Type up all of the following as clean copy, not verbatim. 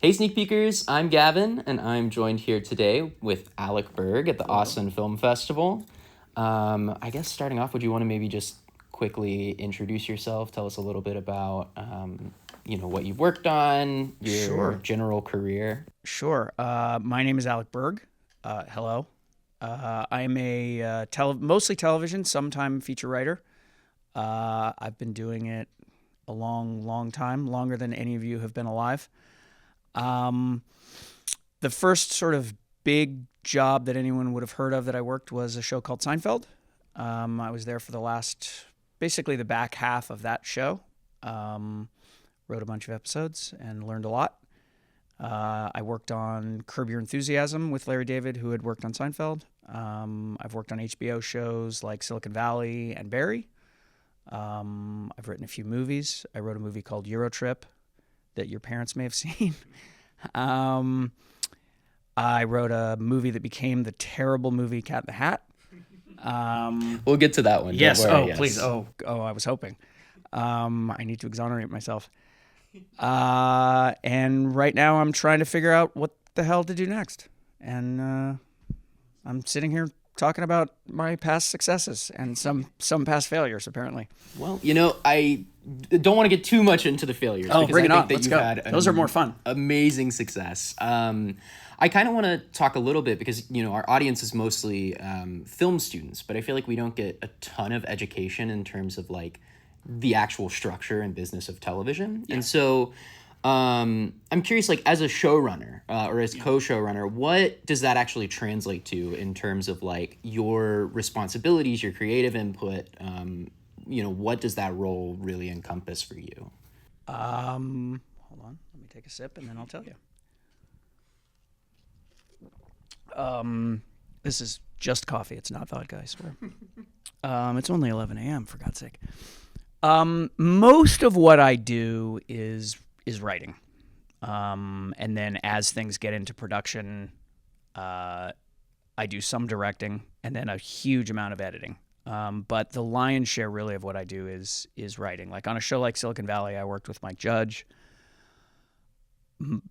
Hey, Sneak Peekers, I'm Gavin, and I'm joined here today with Alec Berg at the Austin Film Festival. I guess starting off, would you want to maybe just quickly introduce yourself, tell us a little bit about, what you've worked on, your Sure, general career? sure. My name is Alec Berg. Hello. I'm a mostly television, sometime feature writer. I've been doing it a long, long time, longer than any of you have been alive. Um, the first sort of big job that anyone would have heard of that I worked was a show called Seinfeld. I was there for basically the back half of that show. Um, Wrote a bunch of episodes and learned a lot. I worked on Curb Your Enthusiasm with Larry David, who had worked on Seinfeld. I've worked on HBO shows like Silicon Valley and Barry. I've written a few movies. I wrote a movie called Eurotrip that your parents may have seen. um, I wrote a movie that became the terrible movie Cat in the Hat. We'll get to that one, don't Yes. worry, Oh, please. yes. I was hoping. I need to exonerate myself. And right now I'm trying to figure out what the hell to do next. And I'm sitting here talking about my past successes and some past failures, apparently. Well, I don't want to get too much into the failures Oh, because bring I it think on. that Let's you've go. had Those are more fun. amazing success. I kind of want to talk a little bit because, our audience is mostly film students, but I feel like we don't get a ton of education in terms of like the actual structure and business of television. Yeah. And so I'm curious, like as a showrunner or as co-showrunner, what does that actually translate to in terms of like your responsibilities, your creative input? What does that role really encompass for you? Hold on. Let me take a sip and then I'll tell you. This is just coffee. It's not vodka, I swear. It's only 11 a.m., for God's sake. Most of what I do is writing. And then as things get into production, I do some directing and then a huge amount of editing. But the lion's share really of what I do is writing. Like on a show like Silicon Valley, I worked with Mike Judge.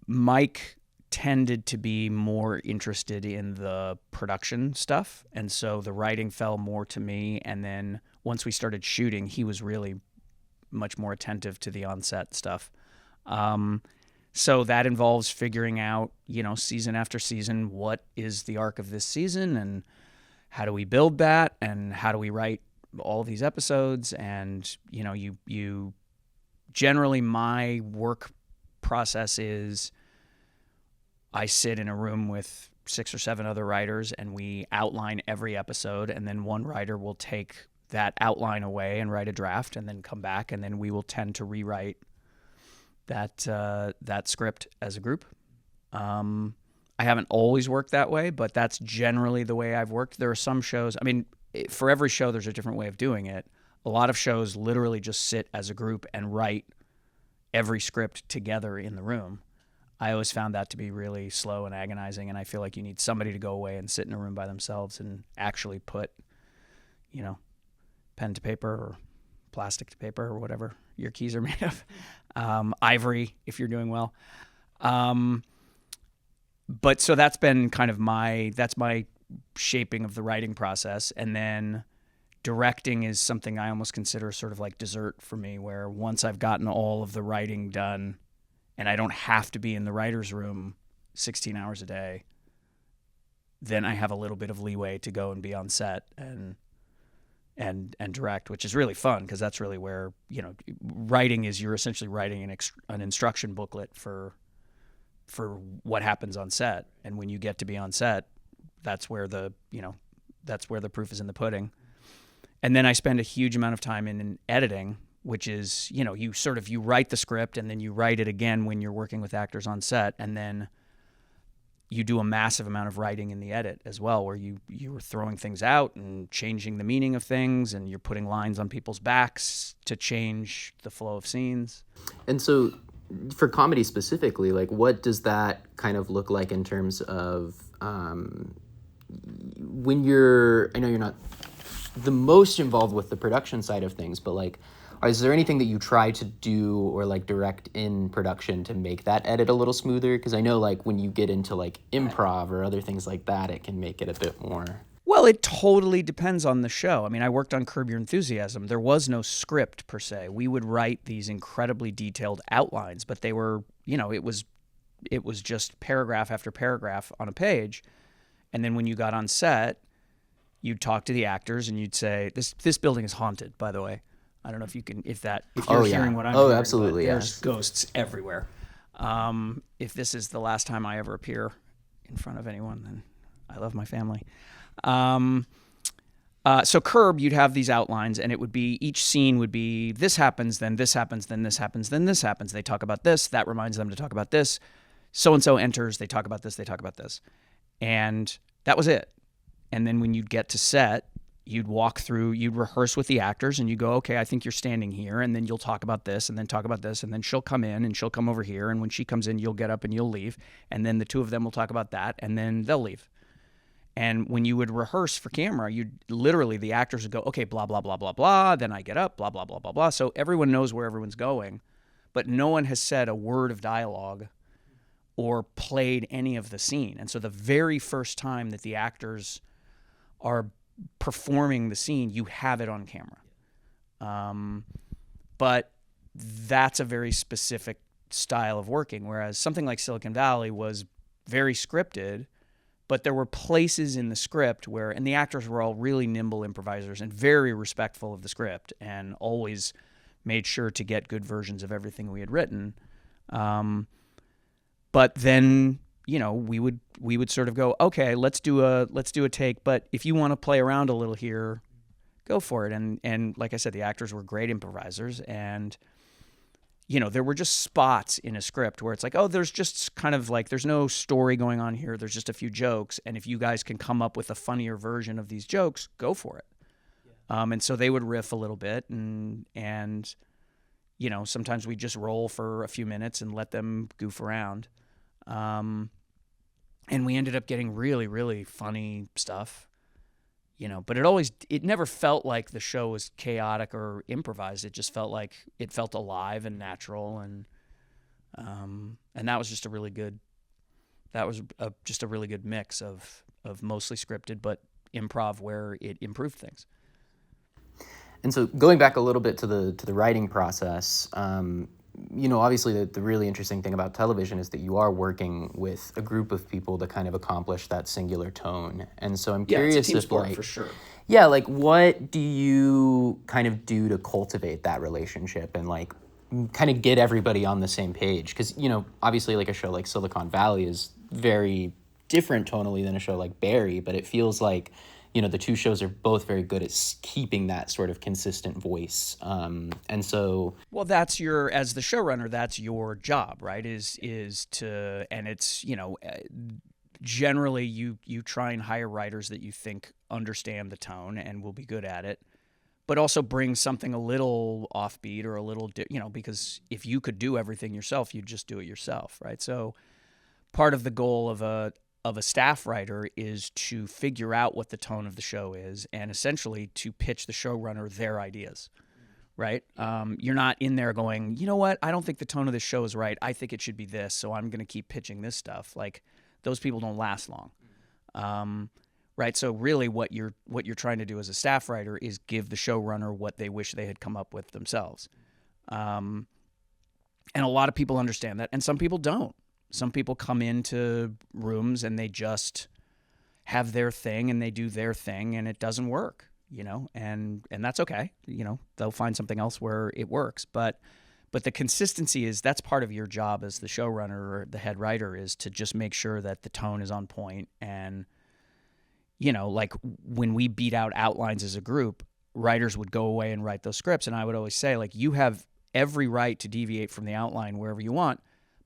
Mike tended to be more interested in the production stuff, and so the writing fell more to me. And then once we started shooting, he was really much more attentive to the on-set stuff. So that involves figuring out, season after season, what is the arc of this season and how do we build that and how do we write all of these episodes. And, you generally my work process is I sit in a room with 6 or 7 other writers and we outline every episode, and then one writer will take that outline away and write a draft and then come back, and then we will tend to rewrite that script as a group. I haven't always worked that way, but that's generally the way I've worked. There are some shows, for every show there's a different way of doing it. A lot of shows literally just sit as a group and write every script together in the room. I always found that to be really slow and agonizing, and I feel like you need somebody to go away and sit in a room by themselves and actually put, pen to paper or plastic to paper or whatever your keys are made of. Ivory, if you're doing well. But so that's been kind of my shaping of the writing process. And then directing is something I almost consider sort of like dessert for me, where once I've gotten all of the writing done and I don't have to be in the writer's room 16 hours a day, then I have a little bit of leeway to go and be on set and direct, which is really fun because that's really where, writing is you're essentially writing an instruction booklet for what happens on set. And when you get to be on set, that's where the proof is in the pudding. And then I spend a huge amount of time in editing, which is, you write the script and then you write it again when you're working with actors on set. And then you do a massive amount of writing in the edit as well, where you're throwing things out and changing the meaning of things, and you're putting lines on people's backs to change the flow of scenes. And so for comedy specifically, like what does that kind of look like in terms of I know you're not the most involved with the production side of things, but like is there anything that you try to do or like direct in production to make that edit a little smoother? Because I know like when you get into like improv or other things like that, it can make it a bit more. Well, it totally depends on the show. I mean, I worked on Curb Your Enthusiasm. There was no script per se. We would write these incredibly detailed outlines, but they were, it was just paragraph after paragraph on a page. And then when you got on set, you'd talk to the actors and you'd say, "This building is haunted, by the way." I don't know if you can, if you're hearing what I'm hearing. Absolutely, there's ghosts everywhere. If this is the last time I ever appear in front of anyone, then I love my family. So Curb, you'd have these outlines, and it would be, each scene would be, this happens, then this happens, then this happens, then this happens. They talk about this. That reminds them to talk about this. So-and-so enters. They talk about this. They talk about this. And that was it. And then when you'd get to set, you'd walk through, you'd rehearse with the actors, and you go, okay, I think you're standing here, and then you'll talk about this, and then talk about this, and then she'll come in, and she'll come over here, and when she comes in, you'll get up and you'll leave, and then the two of them will talk about that, and then they'll leave. And when you would rehearse for camera, you'd literally, the actors would go, okay, blah, blah, blah, blah, blah, then I get up, blah, blah, blah, blah, blah. So everyone knows where everyone's going, but no one has said a word of dialogue or played any of the scene. And so the very first time that the actors are performing the scene, you have it on camera. But that's a very specific style of working, whereas something like Silicon Valley was very scripted, but there were places in the script where, and the actors were all really nimble improvisers and very respectful of the script and always made sure to get good versions of everything we had written. But then, we would sort of go, okay, let's do a take, but if you want to play around a little here, go for it. And like I said, the actors were great improvisers, and there were just spots in a script where it's like, oh, there's just kind of like, there's no story going on here. There's just a few jokes. And if you guys can come up with a funnier version of these jokes, go for it. Yeah. And so they would riff a little bit, and sometimes we just roll for a few minutes and let them goof around. And we ended up getting really, really funny stuff, but it never felt like the show was chaotic or improvised. It just felt like it felt alive and natural. And that was just a really good mix of mostly scripted, but improv where it improved things. And so going back a little bit to the writing process, obviously the really interesting thing about television is that you are working with a group of people to kind of accomplish that singular tone. And so I'm curious it's a team if sport, for sure. Yeah, like what do you kind of do to cultivate that relationship and like kind of get everybody on the same page? Because, obviously like a show like Silicon Valley is very different tonally than a show like Barry, but it feels like the two shows are both very good at keeping that sort of consistent voice. And so... Well, as the showrunner, that's your job, right? Is to, and it's, generally you try and hire writers that you think understand the tone and will be good at it, but also bring something a little offbeat or a little, because if you could do everything yourself, you'd just do it yourself, right? So part of the goal of a staff writer is to figure out what the tone of the show is and essentially to pitch the showrunner their ideas, right? You're not in there going, you know what, I don't think the tone of this show is right. I think it should be this, so I'm going to keep pitching this stuff. Like, those people don't last long, right? So really what you're trying to do as a staff writer is give the showrunner what they wish they had come up with themselves. And a lot of people understand that, and some people don't. Some people come into rooms and they just have their thing and they do their thing and it doesn't work, and that's okay. They'll find something else where it works. But the consistency that's part of your job as the showrunner or the head writer, is to just make sure that the tone is on point. And, like when we beat out outlines as a group, writers would go away and write those scripts. And I would always say, like, you have every right to deviate from the outline wherever you want,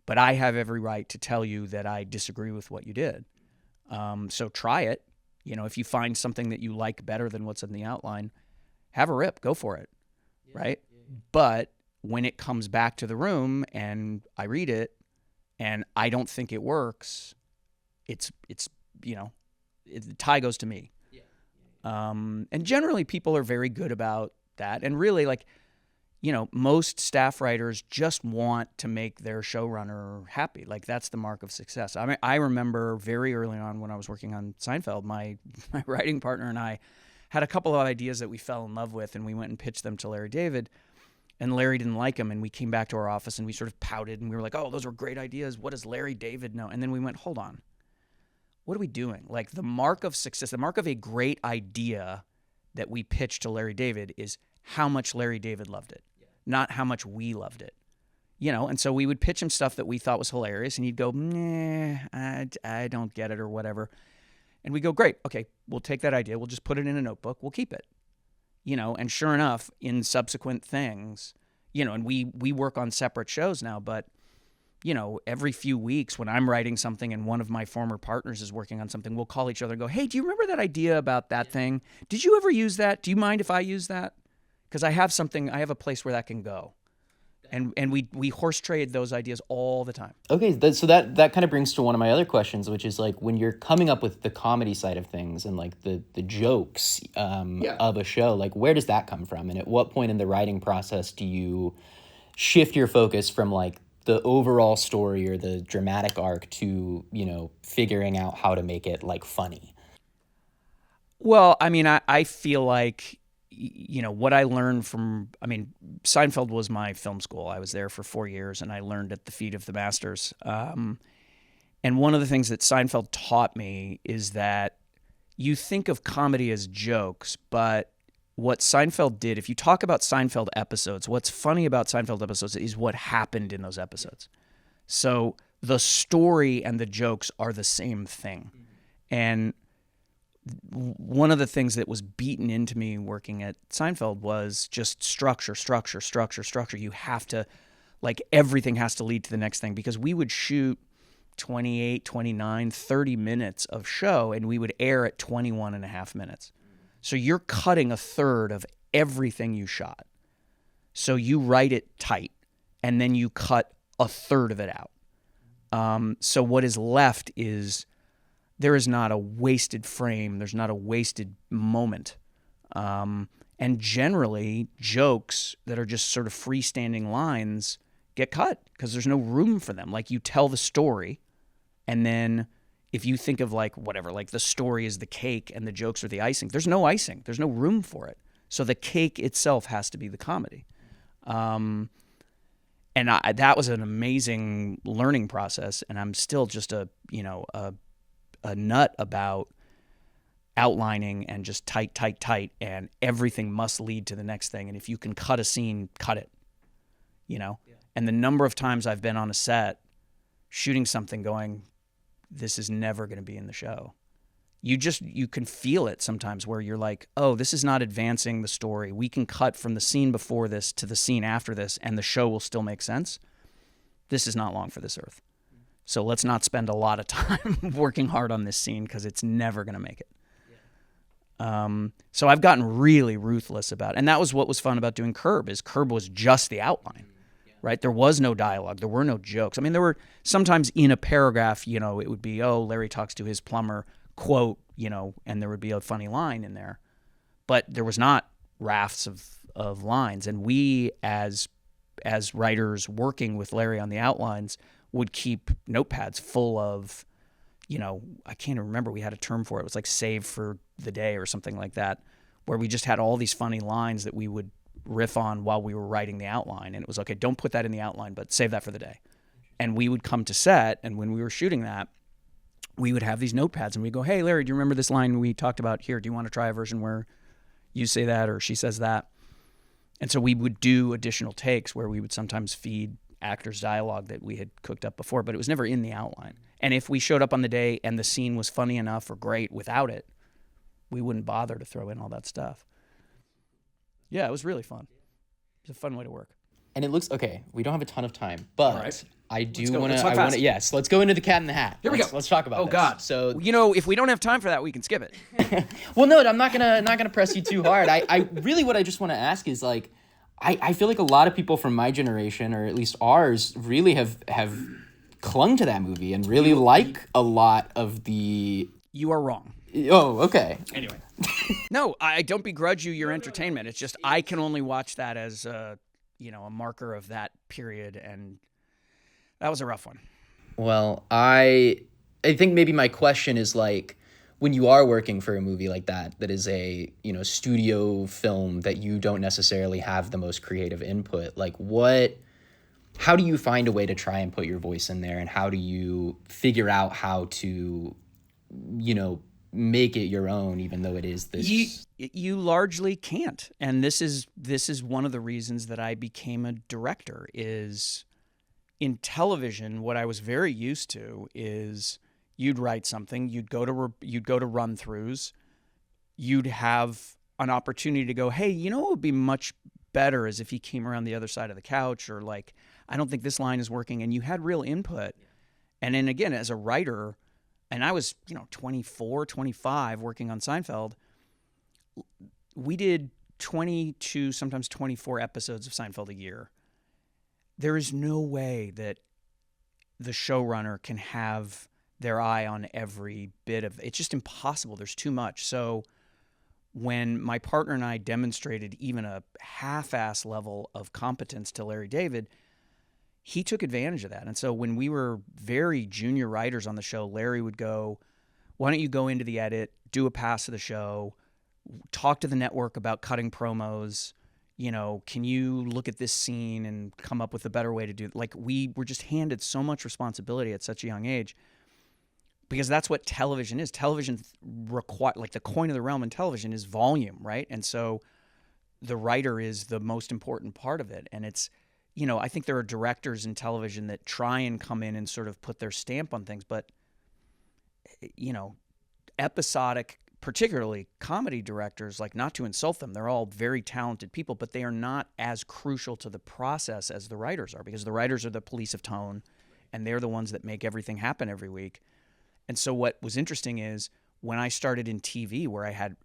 but I have every right to tell you that I disagree with what you did. So try it. If you find something that you like better than what's in the outline, have a rip, go for it, right? Yeah. But when it comes back to the room and I read it and I don't think it works, the tie goes to me. Yeah. And generally people are very good about that. And really, like, most staff writers just want to make their showrunner happy. Like, that's the mark of success. I mean, I remember very early on when I was working on Seinfeld, my writing partner and I had a couple of ideas that we fell in love with, and we went and pitched them to Larry David, and Larry didn't like them, and we came back to our office and we sort of pouted, and we were like, oh, those were great ideas. What does Larry David know? And then we went, hold on. What are we doing? Like, the mark of success, the mark of a great idea that we pitched to Larry David is how much Larry David loved it, not how much we loved it. And so we would pitch him stuff that we thought was hilarious, and he'd go, nah, I don't get it or whatever. And we go, great, okay, we'll take that idea, we'll just put it in a notebook, we'll keep it. And sure enough, in subsequent things, and we work on separate shows now, but every few weeks when I'm writing something and one of my former partners is working on something, we'll call each other and go, hey, do you remember that idea about that thing? Did you ever use that? Do you mind if I use that? Because I have a place where that can go. And we horse trade those ideas all the time. Okay, so that kind of brings to one of my other questions, which is like, when you're coming up with the comedy side of things and like the jokes of a show, like, where does that come from? And at what point in the writing process do you shift your focus from like the overall story or the dramatic arc to, figuring out how to make it like funny? Well, I mean, I feel like, what I learned from, Seinfeld was my film school. I was there for 4 years, and I learned at the feet of the masters. And one of the things that Seinfeld taught me is that you think of comedy as jokes, but what Seinfeld did, if you talk about Seinfeld episodes, what's funny about Seinfeld episodes is what happened in those episodes. So the story and the jokes are the same thing. And one of the things that was beaten into me working at Seinfeld was just structure. You have to, like, everything has to lead to the next thing, because we would shoot 28, 29, 30 minutes of show, and we would air at 21 and a half minutes. So you're cutting a third of everything you shot. So you write it tight, and then you cut a third of it out. So what is left is, there is not a wasted frame. There's not a wasted moment. And generally, jokes that are just sort of freestanding lines get cut because there's no room for them. Like, you tell the story, and then if you think of like whatever, like the story is the cake and the jokes are the icing, there's no icing. There's no room for it. So the cake itself has to be the comedy. And that was an amazing learning process. And I'm still just a nut about outlining and just tight, and everything must lead to the next thing. And if you can cut a scene, cut it, Yeah. And the number of times I've been on a set shooting something going, this is never going to be in the show. You can feel it sometimes where you're like, oh, this is not advancing the story. We can cut from the scene before this to the scene after this, and the show will still make sense. This is not long for this earth. So let's not spend a lot of time working hard on this scene because it's never going to make it. So I've gotten really ruthless about it. And that was what was fun about doing Curb, is Curb was just the outline, right? There was no dialogue. There were no jokes. I mean, there were sometimes in a paragraph, it would be, oh, Larry talks to his plumber, quote, and there would be a funny line in there. But there was not rafts of lines. And we, as writers working with Larry on the outlines, would keep notepads full of, I can't even remember, we had a term for it. It was like save for the day or something like that, where we just had all these funny lines that we would riff on while we were writing the outline. And it was, okay, don't put that in the outline, but save that for the day. And we would come to set, and when we were shooting that, we would have these notepads, and we'd go, hey, Larry, do you remember this line we talked about here? Do you want to try a version where you say that or she says that? And so we would do additional takes where we would sometimes feed actors' dialogue that we had cooked up before, but it was never in the outline. And if we showed up on the day and the scene was funny enough or great without it, we wouldn't bother to throw in all that stuff. Yeah, it was really fun. It was a fun way to work. And it looks, okay, we don't have a ton of time, but right. I do want to, yes, let's go into the Cat in the Hat. Here we go. Let's talk about this. Oh, God. So, if we don't have time for that, we can skip it. Well, no, I'm not gonna press you too hard. I really, what I just want to ask is, like, I feel like a lot of people from my generation, or at least ours, really have clung to that movie and really like a lot of the... You are wrong. Oh, okay. Anyway. No, I don't begrudge you your entertainment. It's just I can only watch that as, a marker of that period, and that was a rough one. Well, I think maybe my question is like, when you are working for a movie like that, that is a, studio film that you don't necessarily have the most creative input, like how do you find a way to try and put your voice in there, and how do you figure out how to, make it your own, even though it is this. You largely can't, and this is one of the reasons that I became a director. Is in television, what I was very used to is you'd write something, you'd go to run throughs, you'd have an opportunity to go, hey, what would be much better is if he came around the other side of the couch, or like, I don't think this line is working, and you had real input. And then again, as a writer, and I was 24, 25 working on Seinfeld, we did 22, sometimes 24 episodes of Seinfeld a year. There is no way that the showrunner can have their eye on every bit of it. It's just impossible. There's too much. So when my partner and I demonstrated even a half-ass level of competence to Larry David, he took advantage of that. And so when we were very junior writers on the show, Larry would go, why don't you go into the edit, do a pass of the show, talk to the network about cutting promos, can you look at this scene and come up with a better way to do it? Like, we were just handed so much responsibility at such a young age, because that's what television is. Television like the coin of the realm in television is volume, right? And so the writer is the most important part of it. And it's, I think there are directors in television that try and come in and sort of put their stamp on things, but, episodic, particularly comedy directors, like, not to insult them, they're all very talented people, but they are not as crucial to the process as the writers are, because the writers are the police of tone, and they're the ones that make everything happen every week. And so what was interesting is when I started in TV, where I had,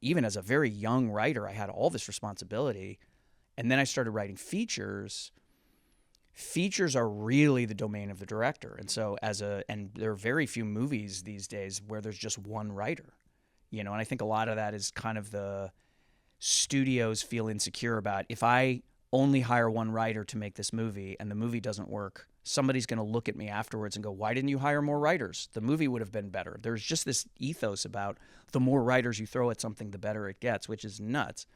even as a very young writer, I had all this responsibility. And then I started writing features. Features are really the domain of the director. And so and there are very few movies these days where there's just one writer, and I think a lot of that is kind of the studios feel insecure about, if I only hire one writer to make this movie and the movie doesn't work, somebody's going to look at me afterwards and go, why didn't you hire more writers? The movie would have been better. There's just this ethos about the more writers you throw at something, the better it gets, which is nuts.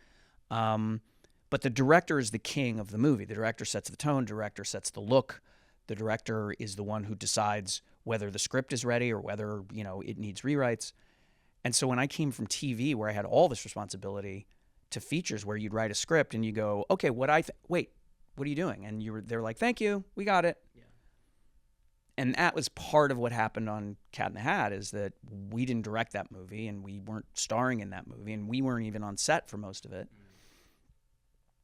But the director is the king of the movie. The director sets the tone, director sets the look. The director is the one who decides whether the script is ready or whether, it needs rewrites. And so when I came from TV, where I had all this responsibility, to features where you'd write a script and you go, okay, wait, what are you doing? And they're like, thank you, we got it. Yeah. And that was part of what happened on Cat in the Hat, is that we didn't direct that movie, and we weren't starring in that movie, and we weren't even on set for most of it.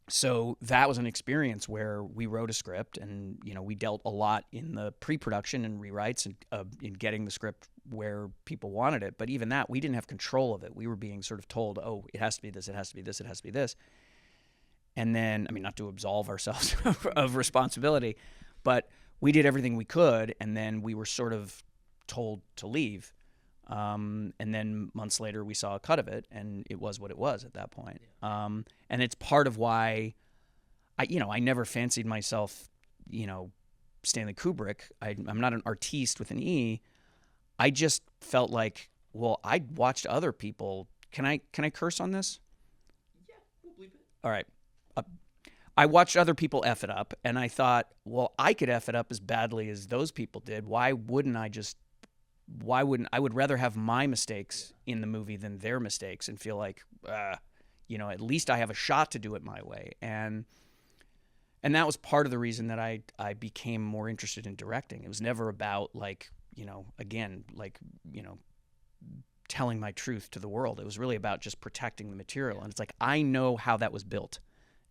So that was an experience where we wrote a script, and we dealt a lot in the pre-production and rewrites and in getting the script where people wanted it. But even that, we didn't have control of it. We were being sort of told, oh, it has to be this, it has to be this, it has to be this. And then, not to absolve ourselves of responsibility, but we did everything we could, and then we were sort of told to leave. And then months later, we saw a cut of it, and it was what it was at that point. And it's part of why I never fancied myself, Stanley Kubrick. I'm not an artiste with an E. I just felt like, well, I watched other people. Can I curse on this? Yeah, we'll bleep it. All right. I watched other people F it up, and I thought, well, I could F it up as badly as those people did. Why wouldn't I would rather have my mistakes in the movie than their mistakes, and feel like, at least I have a shot to do it my way. And that was part of the reason that I became more interested in directing. It was never about telling my truth to the world. It was really about just protecting the material. And it's like, I know how that was built,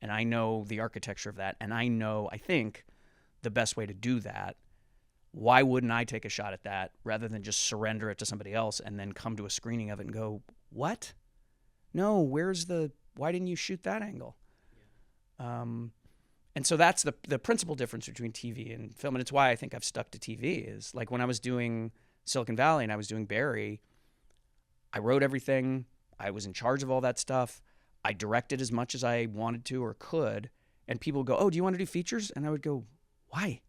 and I know the architecture of that, and I think the best way to do that. Why wouldn't I take a shot at that rather than just surrender it to somebody else and then come to a screening of it and go, what? No, why didn't you shoot that angle? Yeah. And so that's the principal difference between TV and film. And it's why I think I've stuck to TV, is like when I was doing Silicon Valley and I was doing Barry, I wrote everything. I was in charge of all that stuff. I directed as much as I wanted to or could. And people go, "Oh, do you want to do features?" And I would go, "Why?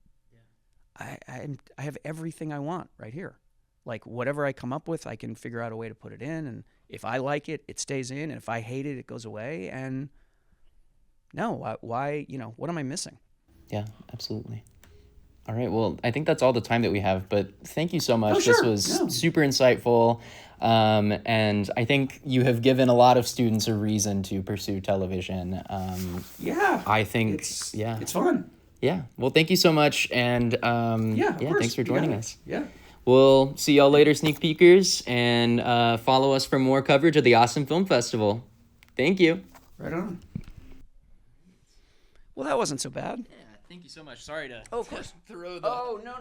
I have everything I want right here. Like whatever I come up with, I can figure out a way to put it in. And if I like it, it stays in. And if I hate it, it goes away. And no, why, what am I missing?" Yeah, absolutely. All right. Well, I think that's all the time that we have, but thank you so much. Oh, sure. This was No. super insightful. And I think you have given a lot of students a reason to pursue television. Yeah. I think, It's fun. Yeah. Well, thank you so much. And Of course. thanks for joining us. Yeah. We'll see y'all later, sneak peekers, and follow us for more coverage of the Awesome Film Festival. Thank you. Right on. Well, that wasn't so bad. Yeah, thank you so much. Sorry to Oh, of course. throw the... Oh, no.